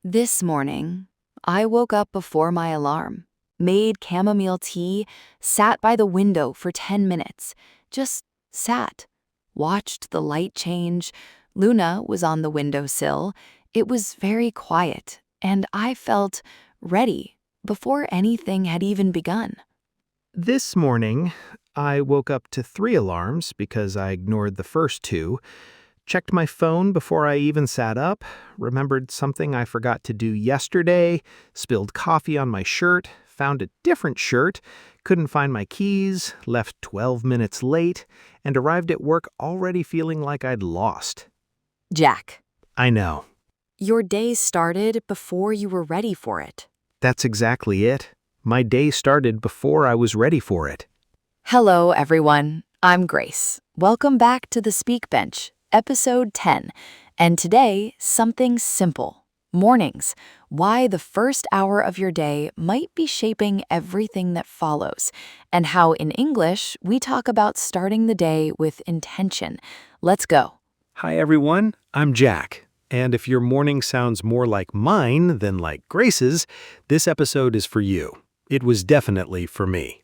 This morning, I woke up before my alarm, made chamomile tea, sat by the window for 10 minutes, just sat, watched the light change. Luna was on the windowsill. It was very quiet, and I felt ready before anything had even begun. This morning, I woke up to 3 alarms because I ignored the first two, checked my phone before I even sat up, remembered something I forgot to do yesterday, spilled coffee on my shirt, found a different shirt, couldn't find my keys, left 12 minutes late, and arrived at work already feeling like I'd lost. Jack, I know. your day started before you were ready for it. That's exactly it. My day started before I was ready for it. Hello, everyone. I'm Grace. Welcome back to the Speak Bench, episode 10. And today, something simple. Mornings. Why the first hour of your day might be shaping everything that follows. And how in English, we talk about starting the day with intention. Let's go. Hi everyone, I'm Jack. And if your morning sounds more like mine than like Grace's, this episode is for you. It was definitely for me.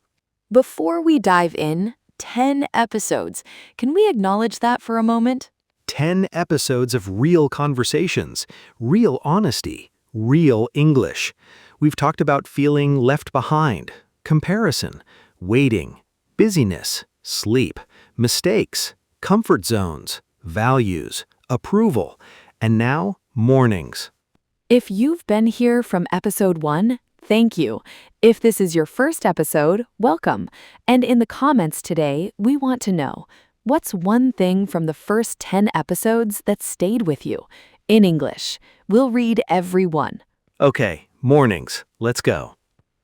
Before we dive in, 10 episodes. Can we acknowledge that for a moment? 10 episodes of real conversations, real honesty, real English. We've talked about feeling left behind, comparison, waiting, busyness, sleep, mistakes, comfort zones, values, approval, and now mornings. If you've been here from episode 1, thank you. If this is your first episode, welcome. And in the comments today, we want to know, what's one thing from the first 10 episodes that stayed with you? In English, we'll read every one. Okay, mornings, let's go.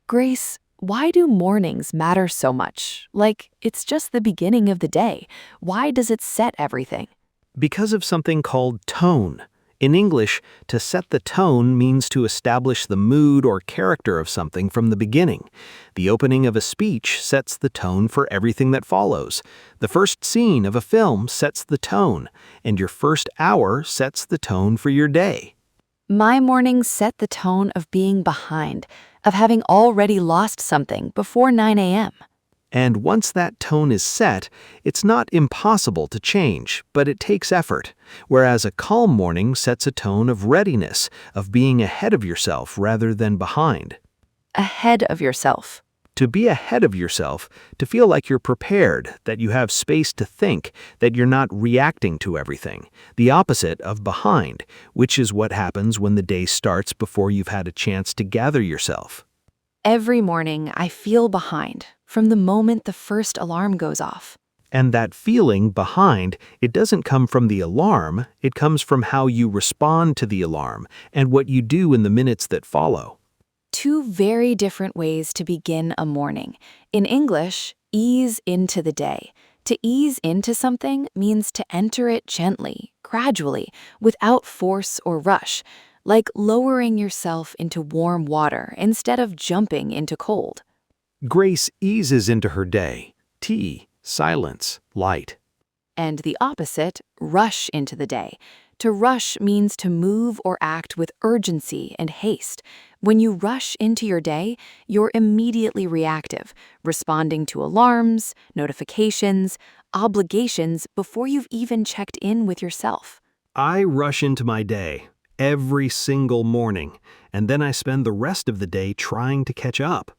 Grace, why do mornings matter so much? Like, it's just the beginning of the day. Why does it set everything? Because of something called tone. In English, to set the tone means to establish the mood or character of something from the beginning. The opening of a speech sets the tone for everything that follows. The first scene of a film sets the tone, and your first hour sets the tone for your day. My mornings set the tone of being behind, of having already lost something before 9 a.m. And once that tone is set, it's not impossible to change, but it takes effort. Whereas a calm morning sets a tone of readiness, of being ahead of yourself rather than behind. Ahead of yourself. To be ahead of yourself, to feel like you're prepared, that you have space to think, that you're not reacting to everything. The opposite of behind, which is what happens when the day starts before you've had a chance to gather yourself. Every morning, I feel behind, from the moment the first alarm goes off. And that feeling behind, it doesn't come from the alarm, it comes from how you respond to the alarm and what you do in the minutes that follow. Two very different ways to begin a morning. In English, ease into the day. To ease into something means to enter it gently, gradually, without force or rush, like lowering yourself into warm water instead of jumping into cold. Grace eases into her day. Tea, silence, light. And the opposite, rush into the day. To rush means to move or act with urgency and haste. When you rush into your day, you're immediately reactive, responding to alarms, notifications, obligations before you've even checked in with yourself. I rush into my day every single morning, and then I spend the rest of the day trying to catch up.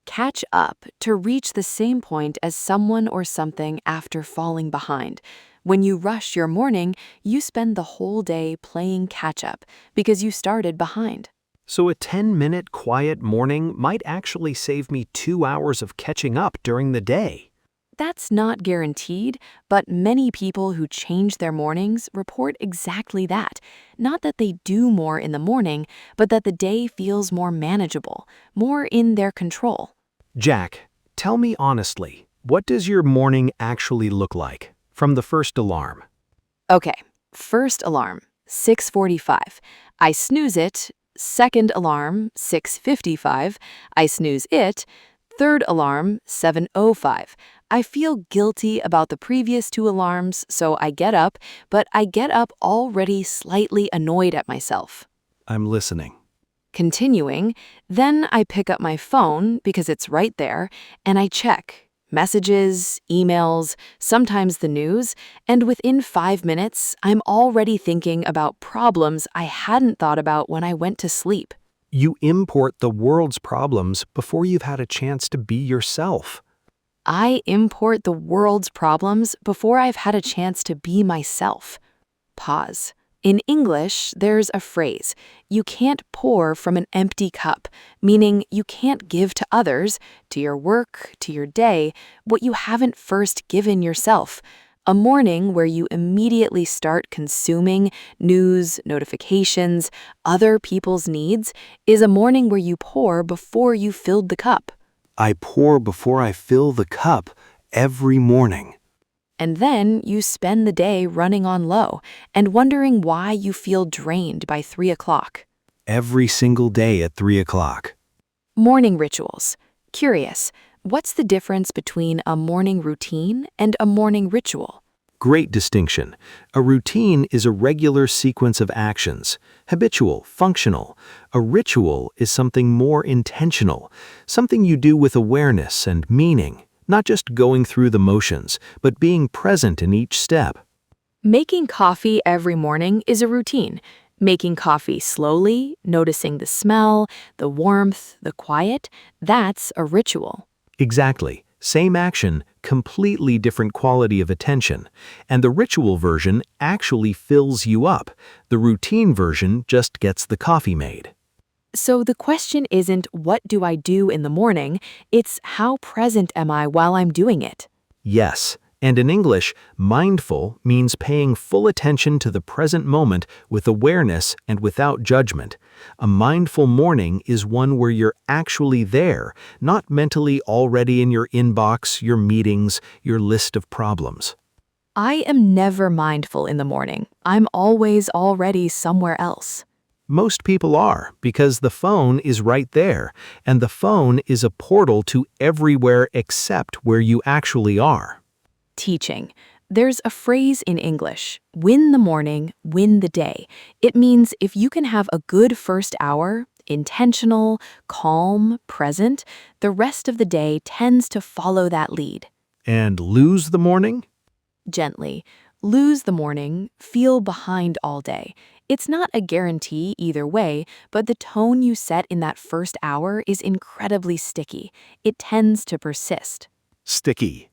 Catch up to reach the same point as someone or something after falling behind. When you rush your morning, you spend the whole day playing catch-up because you started behind. So a 10-minute quiet morning might actually save me 2 hours of catching up during the day. That's not guaranteed, but many people who change their mornings report exactly that. Not that they do more in the morning, but that the day feels more manageable, more in their control. Jack, tell me honestly, what does your morning actually look like from the first alarm? Okay, first alarm, 6:45. I snooze it. Second alarm, 6:55. I snooze it. Third alarm, 7:05. I feel guilty about the previous 2 alarms, so I get up, but I get up already slightly annoyed at myself. I'm listening. Continuing, then I pick up my phone because it's right there, and I check messages, emails, sometimes the news, and within 5 minutes, I'm already thinking about problems I hadn't thought about when I went to sleep. You import the world's problems before you've had a chance to be yourself. I import the world's problems before I've had a chance to be myself. Pause. In English, there's a phrase, you can't pour from an empty cup, meaning you can't give to others, to your work, to your day, what you haven't first given yourself. A morning where you immediately start consuming news, notifications, other people's needs is a morning where you pour before you filled the cup. I pour before I fill the cup every morning. And then you spend the day running on low and wondering why you feel drained by 3 o'clock. Every single day at 3 o'clock. Morning rituals. Curious, what's the difference between a morning routine and a morning ritual? Great distinction. A routine is a regular sequence of actions, habitual, functional. A ritual is something more intentional, something you do with awareness and meaning, not just going through the motions, but being present in each step. Making coffee every morning is a routine. Making coffee slowly, noticing the smell, the warmth, the quiet, that's a ritual. Exactly. Same action, completely different quality of attention. And the ritual version actually fills you up. The routine version just gets the coffee made. So the question isn't what do I do in the morning, it's how present am I while I'm doing it? Yes. And in English, mindful means paying full attention to the present moment with awareness and without judgment. A mindful morning is one where you're actually there, not mentally already in your inbox, your meetings, your list of problems. I am never mindful in the morning. I'm always already somewhere else. Most people are, because the phone is right there, and the phone is a portal to everywhere except where you actually are. Teaching. There's a phrase in English, win the morning, win the day. It means if you can have a good first hour, intentional, calm, present, the rest of the day tends to follow that lead. And lose the morning? Gently. Lose the morning, feel behind all day. It's not a guarantee either way, but the tone you set in that first hour is incredibly sticky. It tends to persist. Sticky.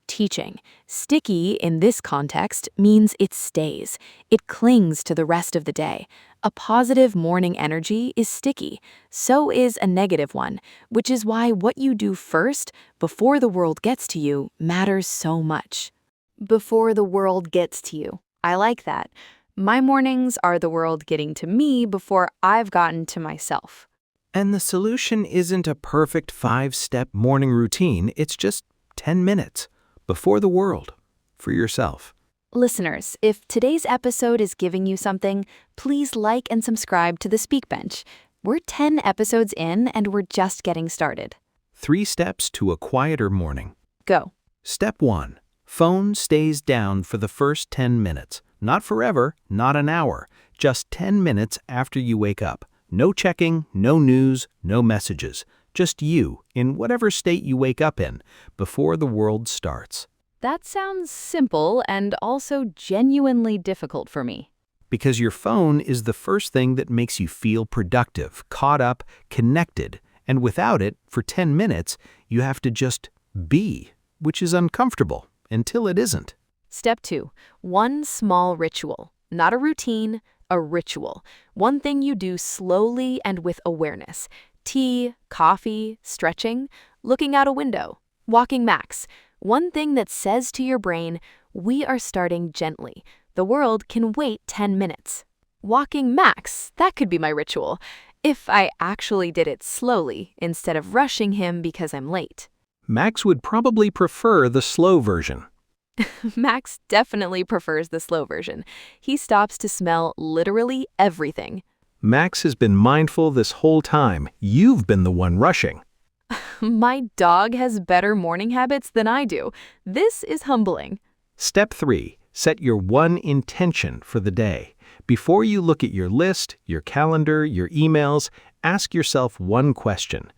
Teaching. Sticky in this context means it stays. It clings to the rest of the day. A positive morning energy is sticky. So is a negative one, which is why what you do first, before the world gets to you, matters so much. Before the world gets to you. I like that. My mornings are the world getting to me before I've gotten to myself. And the solution isn't a perfect 5-step morning routine, it's just 10 minutes. Before the world, for yourself. Listeners, if today's episode is giving you something, please like and subscribe to The Speak Bench. We're 10 episodes in and we're just getting started. 3 steps to a quieter morning. Go. Step 1. Phone stays down for the first 10 minutes. Not forever, not an hour. Just 10 minutes after you wake up. No checking, no news, no messages. Just you, in whatever state you wake up in, before the world starts. That sounds simple and also genuinely difficult for me. Because your phone is the first thing that makes you feel productive, caught up, connected, and without it, for 10 minutes, you have to just be, which is uncomfortable until it isn't. Step 2. One small ritual. Not a routine, a ritual. One thing you do slowly and with awareness. Tea, coffee, stretching, looking out a window, walking max. One thing that says to your brain, we are starting gently. The world can wait 10 minutes. Walking max, that could be my ritual, if I actually did it slowly instead of rushing him because I'm late. Max would probably prefer the slow version. Max definitely prefers the slow version. He stops to smell literally everything. Max has been mindful this whole time. You've been the one rushing. My dog has better morning habits than I do. This is humbling. Step 3. Set your one intention for the day. Before you look at your list, your calendar, your emails, ask yourself one question.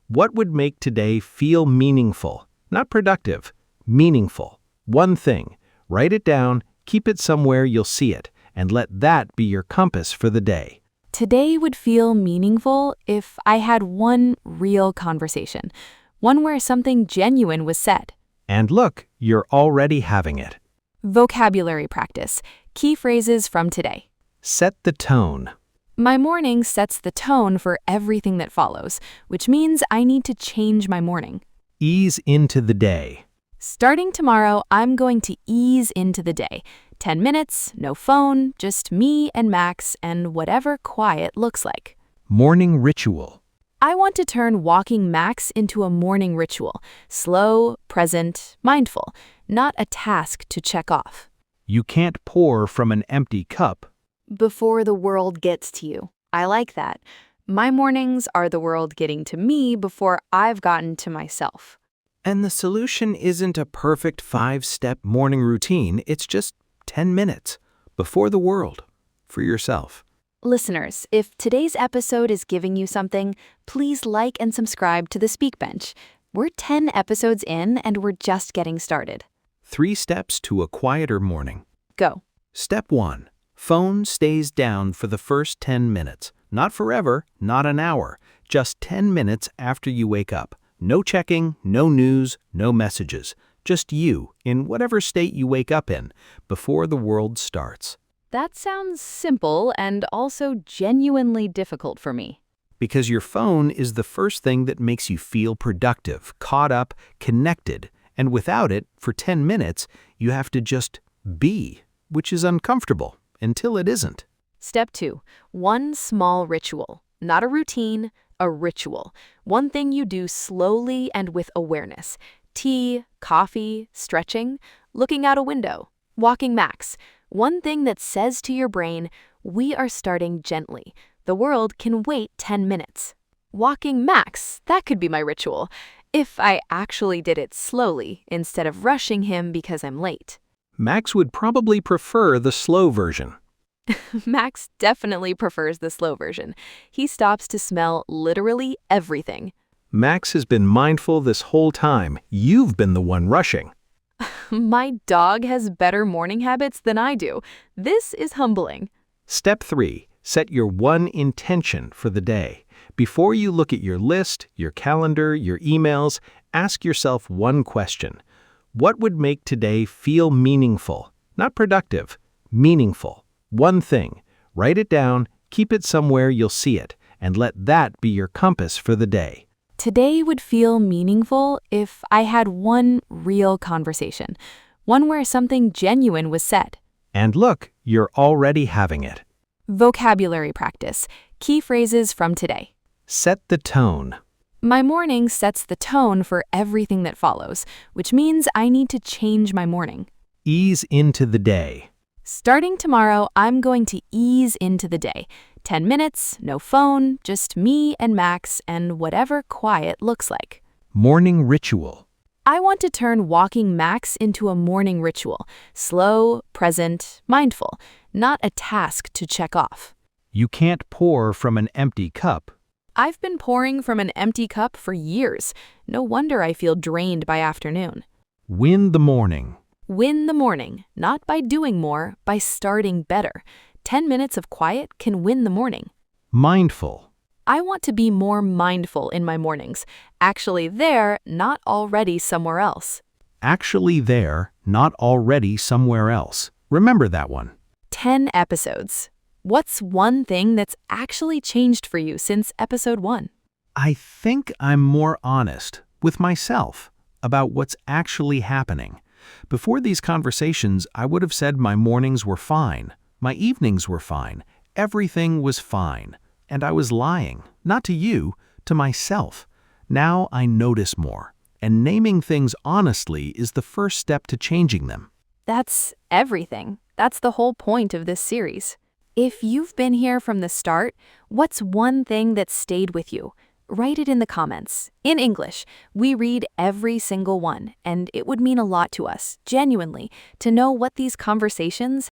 What would make today feel meaningful? Not productive, meaningful. One thing. Write it down, keep it somewhere you'll see it, and let that be your compass for the day. Today would feel meaningful if I had one real conversation, one where something genuine was said. And look, you're already having it. Vocabulary practice. Key phrases from today. Set the tone. My morning sets the tone for everything that follows, which means I need to change my morning. Ease into the day. Starting tomorrow, I'm going to ease into the day. 10 minutes, no phone, just me and Max and whatever quiet looks like. Morning ritual. I want to turn walking Max into a morning ritual. Slow, present, mindful, not a task to check off. You can't pour from an empty cup. Before the world gets to you. I like that. My mornings are the world getting to me before I've gotten to myself. And the solution isn't a perfect 5-step morning routine, it's just 10 minutes before the world for yourself. Listeners, if today's episode is giving you something, please like and subscribe to The Speak Bench. We're 10 episodes in and we're just getting started. 3 steps to a quieter morning. Go. Step 1. Phone stays down for the first 10 minutes. Not forever, not an hour, just 10 minutes after you wake up. No checking, no news, no messages. Just you, in whatever state you wake up in, before the world starts. That sounds simple and also genuinely difficult for me. Because your phone is the first thing that makes you feel productive, caught up, connected, and without it, for 10 minutes, you have to just be, which is uncomfortable until it isn't. Step 2. One small ritual. Not a routine, a ritual. One thing you do slowly and with awareness. Tea, coffee, stretching, looking out a window, walking Max. One thing that says to your brain, we are starting gently. The world can wait 10 minutes. Walking Max, that could be my ritual, if I actually did it slowly instead of rushing him because I'm late. Max would probably prefer the slow version. Max definitely prefers the slow version. He stops to smell literally everything. Max has been mindful this whole time. You've been the one rushing. My dog has better morning habits than I do. This is humbling. Step 3. Set your one intention for the day. Before you look at your list, your calendar, your emails, ask yourself one question. What would make today feel meaningful? Not productive, meaningful. One thing. Write it down, keep it somewhere you'll see it, and let that be your compass for the day. Today would feel meaningful if I had one real conversation, one where something genuine was said. And look, you're already having it. Vocabulary practice. Key phrases from today. Set the tone. My morning sets the tone for everything that follows, which means I need to change my morning. Ease into the day. Starting tomorrow, I'm going to ease into the day. 10 minutes, no phone, just me and Max and whatever quiet looks like. Morning ritual. I want to turn walking Max into a morning ritual. Slow, present, mindful, not a task to check off. You can't pour from an empty cup. I've been pouring from an empty cup for years. No wonder I feel drained by afternoon. Win the morning. Win the morning, not by doing more, by starting better. 10 minutes of quiet can win the morning. Mindful. I want to be more mindful in my mornings. Actually there, not already somewhere else. Actually there, not already somewhere else. Remember that one. 10 episodes. What's one thing that's actually changed for you since episode 1? I think I'm more honest with myself about what's actually happening. Before these conversations, I would have said my mornings were fine, my evenings were fine, everything was fine. And I was lying, not to you, to myself. Now I notice more, and naming things honestly is the first step to changing them. That's everything. That's the whole point of this series. If you've been here from the start, what's one thing that stayed with you? Write it in the comments. In English, we read every single one, and it would mean a lot to us, genuinely, to know what these conversations